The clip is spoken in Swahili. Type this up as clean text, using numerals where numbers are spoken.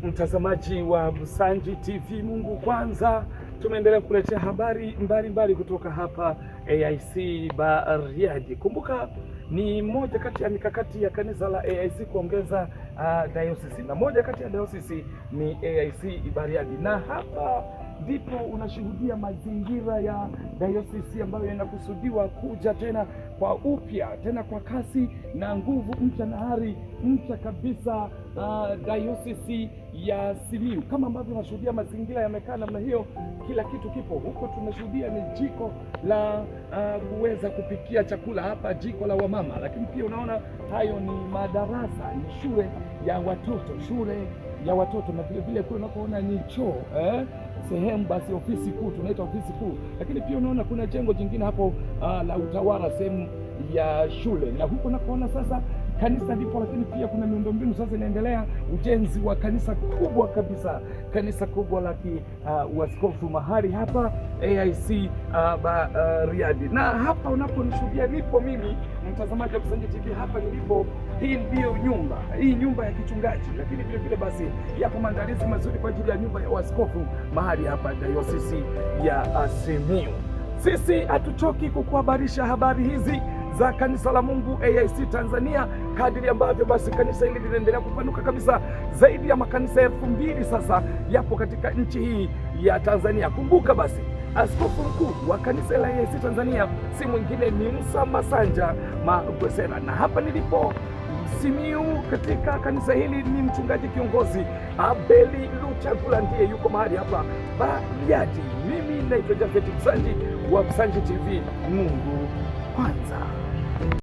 Mtazamaji wa Msanji TV, Mungu kwanza, tumeendelea kuletea habari mbalimbali kutoka hapa AIC Bariadi. Kumbuka ni moja kati ya mikakati ya kanisa la AIC kuongeza dayosisi, na moja kati ya dayosisi ni AIC Bariadi, na hapa ndipo unashuhudia mazingira ya dayosisi ambayo yanakusudiwa kuja tena kwa upya, tena kwa kasi na nguvu mpya na hari mpya kabisa. Dayosisi ya Simiyu, kama ambavyo unashuhudia mazingira yamekaa namna hiyo, kila kitu kipo huko. Tunashuhudia ni jiko la kuweza kupikia chakula hapa, jiko la wamama, lakini pia unaona hayo ni madarasa, ni shule ya watoto, na vile vile kule unakoona ni choo sehemu basi ofisi kuu, tunaita ofisi kuu, lakini pia unaona kuna jengo jingine hapo la utawala, sehemu ya shule, na huko unakoona sasa kanisa lipo, lakini pia kuna miundombinu sasa inaendelea, ujenzi wa kanisa kubwa kabisa, kanisa kubwa la kiuaskofu mahali hapa AIC Bariadi. Na hapa unaponishuhudia nipo mimi, mtazamaji wa Msanji TV, hapa nilipo, hii ndio nyumba ya kichungaji, lakini vile vile basi yapo maandalizi mazuri kwa ajili ya nyumba ya uaskofu mahali hapa dayosisi ya Simiyu. Sisi hatuchoki kukuhabarisha habari hizi za kanisa la Mungu AIC Tanzania, kadiri ambavyo basi kanisa hili linaendelea kupanuka kabisa. Zaidi ya makanisa 2000 sasa yapo katika nchi hii ya Tanzania. Kumbuka basi askofu mkuu wa kanisa la AIC Tanzania si mwingine ni Musa Masanja Magwesera, na hapa nilipo Simiyu katika kanisa hili ni mchungaji kiongozi Abeli Luchagula, ndiye yuko mahali hapa Bariadi. Mimi naitwa Japhet Msanji wa Msanji TV, Mungu kwanza.